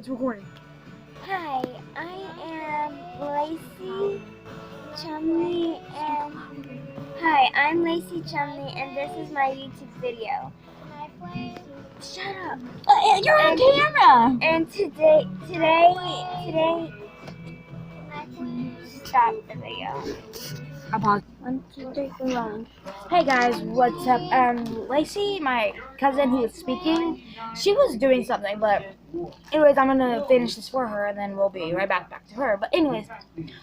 It's recording. Hi, I am Lacey Chumley and I'm Lacey Chumley and this is my YouTube video. Shut up. You're on camera. And today stop the video. I paused. 1, 2, 3, go on. Hey guys, what's up? Lacey, my cousin who was speaking, she was doing something, but anyways, I'm gonna finish this for her and then we'll be right back to her. But anyways,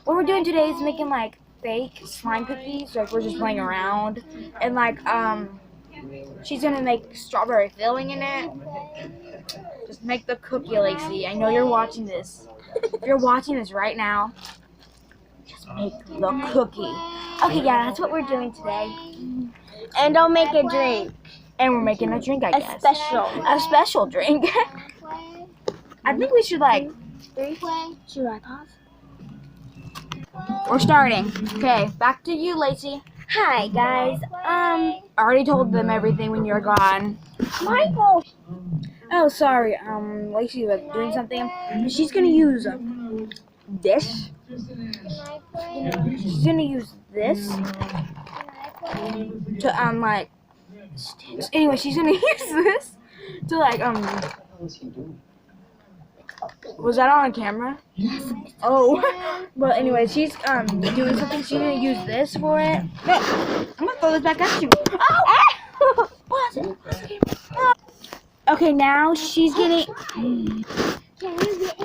what we're doing today is making like fake slime cookies. Like we're just playing around and like she's gonna make strawberry filling in it. Just make the cookie, Lacey. I know you're watching this. If you're watching this right now, just make the cookie. Okay, yeah, that's what we're doing today. And don't make a drink. And we're making a drink, I guess. A special drink. I think we should like. Should I pause? We're starting. Okay, back to you, Lacey. Hi guys. I already told them everything when you're gone. Michael. Oh, sorry. Lacey was doing something. She's gonna use this. She's gonna use this to like. Anyway, she's gonna use this to like Was that on camera? Yes. Oh, but anyway, she's doing something. She's gonna use this for it. No, I'm gonna throw this back at you. Oh! Okay, now she's getting.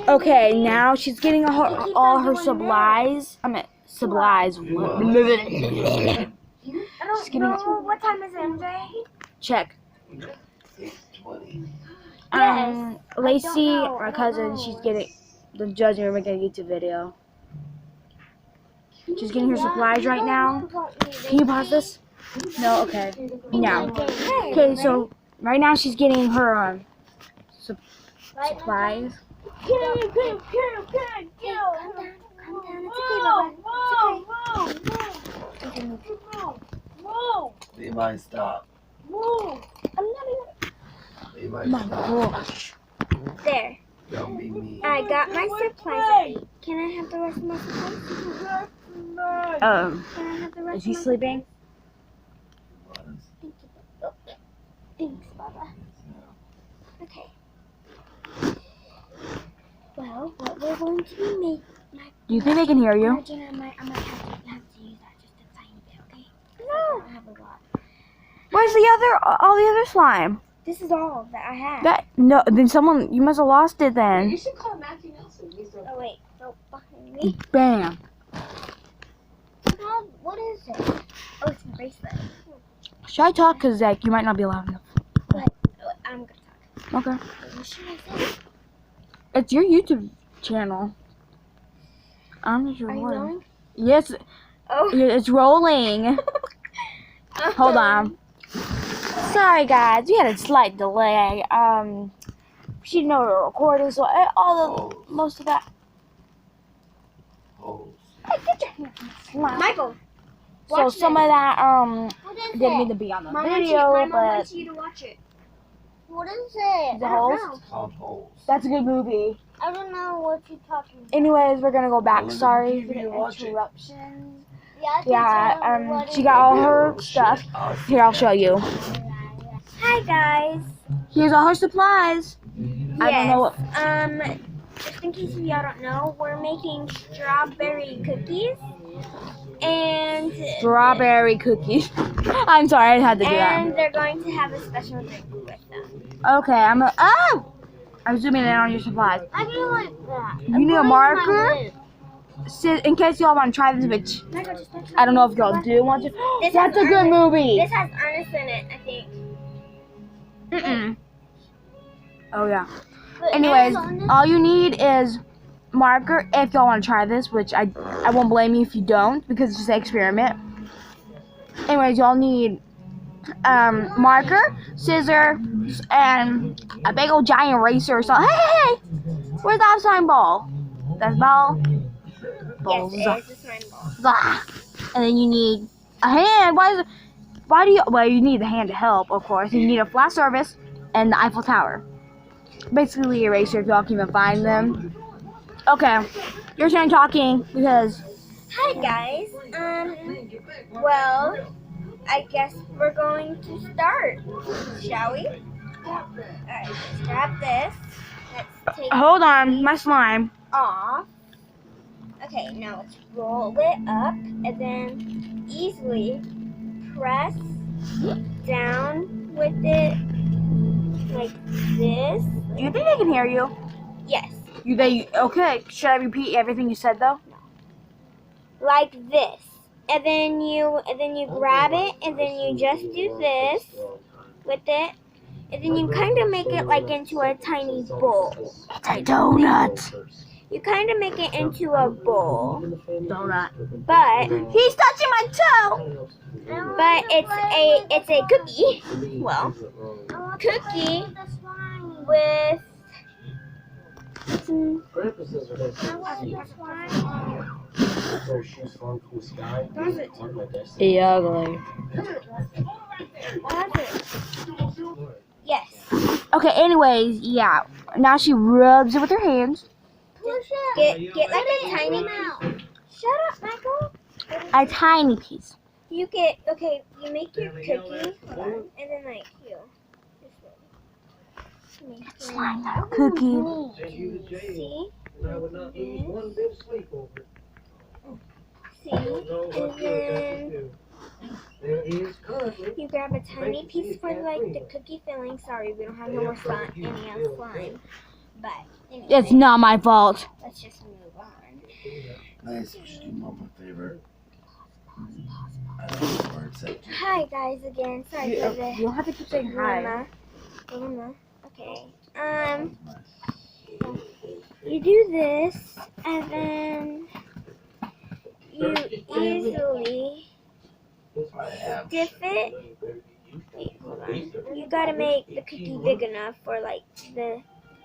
Okay, now she's getting all her supplies. Supplies. I don't know. What time is it, MJ? Check. Lacey, my cousin, she's getting the judge and we're making a YouTube video. She's getting her supplies right now. Can you pause this? No, okay. Now. Okay, so right now she's getting her supplies. Levi, stop. I'm not even. Levi, My stop. gosh. There. Don't be mean. I got my supplies. Can I have the rest of my supplies? Can I have the rest Is he of my sleeping? Thank you. Oh, thanks, Baba. Okay. Well, what we're going to be making. Do you think they can hear you? Margin, I might have to use that just a tiny bit, okay? No. I have a lot. Where's all the other slime? This is all that I have. Then you must have lost it then. You should call Matthew Nelson. Oh wait, no, behind me. Bam. What is it? Oh, it's a bracelet. Should I talk? Cause like you might not be loud enough. But I'm gonna talk. Okay. What should I say? It's your YouTube channel. I'm just Are you recording. going? Yes, Oh. it's rolling. Hold on. Sorry guys, we had a slight delay. She didn't know we were recording, so most of that. Holes. Hey, get your hand from the slime. Michael. So Watch some this. of that What is didn't it? mean to be on the My video, mom but wants you to watch it. What is it? The I don't holes? know. It's called holes. that's a good movie. I don't know what you're talking about. Anyways, we're gonna go back. Well, Sorry you for the watch it. interruptions. Yeah, She got all her stuff. Here, I'll show you. Hi guys. Here's all her supplies. I don't know what. Just in case y'all don't know, we're making strawberry cookies. And Strawberry cookies. I'm sorry, I had to do and they're going to have a special drink with them. that. Okay, I'm zooming in on your supplies. I do like that. You need a marker? In case y'all want to try this, which I don't know if y'all do want to. This That's has a good movie. This has Ernest in it, I think. Oh yeah. But Anyways, Ernest- all you need is marker if y'all want to try this, which I won't blame you if you don't because it's just an experiment. Anyways, y'all need marker, scissors, and a big old giant eraser or something. Hey, where's that slime ball? That's ball. Balls. Yes, it is a slime ball. Ah. And then you need a hand. Well, you need the hand to help, of course. You need a flat surface and the Eiffel Tower. Basically eraser if y'all can even find them. Okay, your turn talking because Hi guys. Well, I guess we're going to start, shall we? Alright, let's grab this. Let's take hold on, my slime. off. Okay, now let's roll it up and then easily press down with it like this. Do you think they can hear you? Yes, Okay. Should I repeat everything you said though? like this. And then you grab it and then you just do this with it. And then you kind of make it like into a tiny bowl. It's a donut. You kind of make it into a bowl. Donut. But He's touching my toe. but it's a cookie. Well, cookie with some Ugly. yes. Okay. Anyways, yeah. Now she rubs it with her hands. Get like a tiny. Shut up, Michael. A tiny piece. You get you make your cookie, and then like you. Slime that cookie. See? See? And then you grab a tiny piece for like the cookie filling. Sorry, we don't have no more slime, any other slime. But anyway, It's not my fault. let's just move on. Nice. We should do more of my favorite. I don't know where it's at. Hi guys again. Sorry for the You don't have to keep saying hi. dilemma. Okay. You do this, and then you easily dip it. Wait, hold on. You gotta make the cookie big enough for like the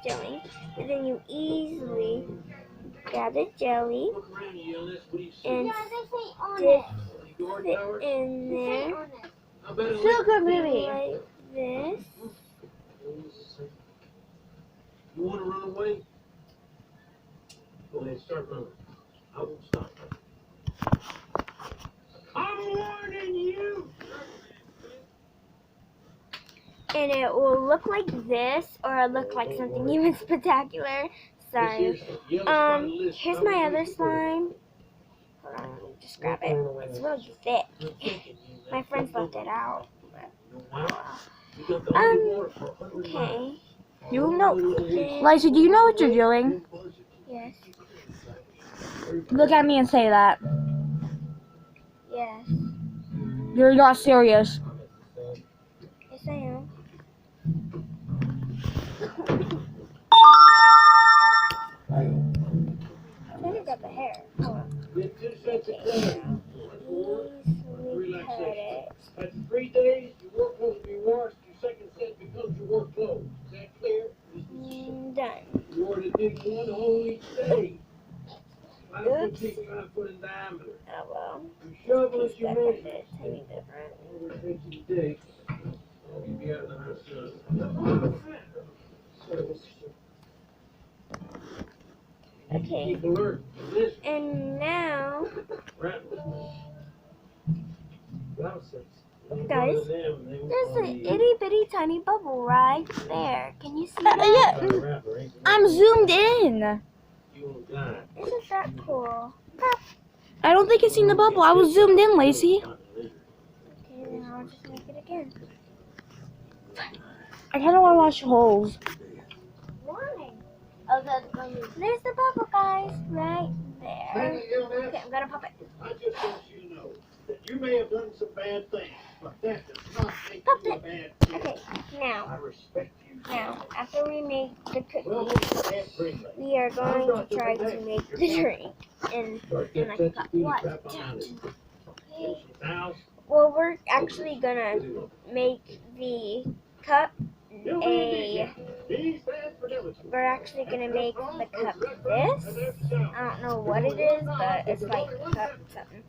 jelly, and then you easily grab the jelly and dip it in there Still good movie. like this. You want to run away? Go ahead, start running. I won't stop. I'm warning you! And it will look like this, or it'll look like something even spectacular. Sorry. Here's my other slime. Hold on, let me just grab it. It's really thick. My friends left it out. Okay. You know, Lisa, do you know what you're doing? Yes. Look at me and say that. Yes. You're not serious. Yes, I am. Trying to grab the hair. Hold on. Get 2 cents a day. Easily cut it. After 3 days, your work clothes will be washed. Your second set becomes your work clothes. Is that clear? Done. You order to dig 1 hole each day. 5 feet 5 foot in diameter. Oh well. Your shovel is Piece your back measure. into it. Tiny different. Over 50 days. You'll be out of the house. Okay. Keep alert. Listen. And now, guys, there's an itty bitty tiny bubble right there. Can you see that? Yeah, I'm zoomed in. Isn't that cool? I don't think it's in the bubble. I was zoomed in, Lacey. Okay, then I'll just make it again. I kind of want to watch holes. Why? Oh, there's the bubble, guys, right there. Okay, I'm gonna pop it. I just want you to know that you may have done some bad things, but that does not make Pop you a it. bad kid. Okay, now, I respect you. after we make the Well, cookie, what's that drink? we are going to try to make the drink in like a cup. What? Okay. Well, we're actually gonna make the cup we're actually gonna make the cup this. I don't know what it is, but it's like cup something.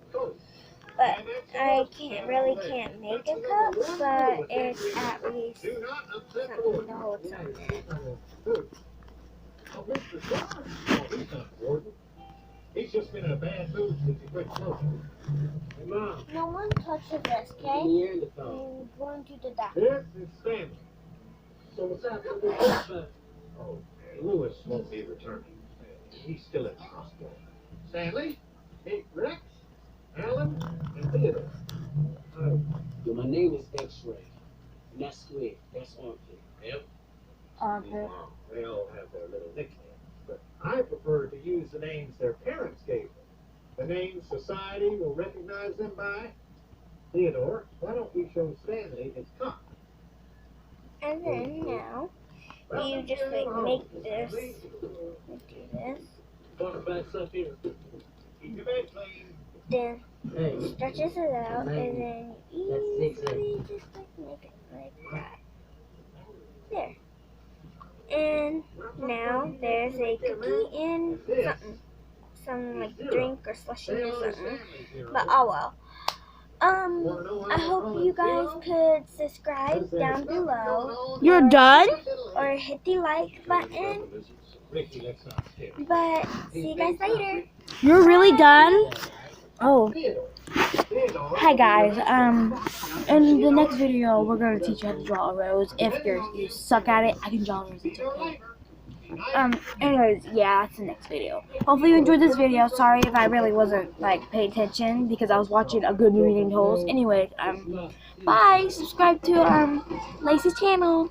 but I can't make a cup, but it's at least something to hold something. He's just been in a bad mood since he quit smoking. Hey, Mom. No one touches this, okay? I'm going to do that. This is Stanley. So what's happening with this man? Oh, Lewis won't be returning. He's still in the hospital. Stanley, hey, Rex, Alan, and Theodore. Yo, my name is X-Ray, and that's square. That's armpit. Yep. Armpit. They all have their little nicknames, but I prefer to use the names their parents gave them. The names society will recognize them by. Theodore, why don't we show Stanley his cup? And then now, you just like make this, do this, Put back up here. Keep your bed clean. then Hey, stretches it out, and then you That's easily just like make it like that. There. And now there's a cookie and something. Some like drink or slushy or something. But oh well. I hope you guys could subscribe down below. You're done? Or hit the like button. But see you guys later. You're really done? Oh. Hi guys. In the next video, we're gonna teach you how to draw a rose. If you suck at it, I can draw a rose. It's okay. Anyways, yeah, that's the next video. Hopefully you enjoyed this video. Sorry if I really wasn't like paying attention because I was watching a good movie named Holes. Anyways, bye. Subscribe to Lacey's channel.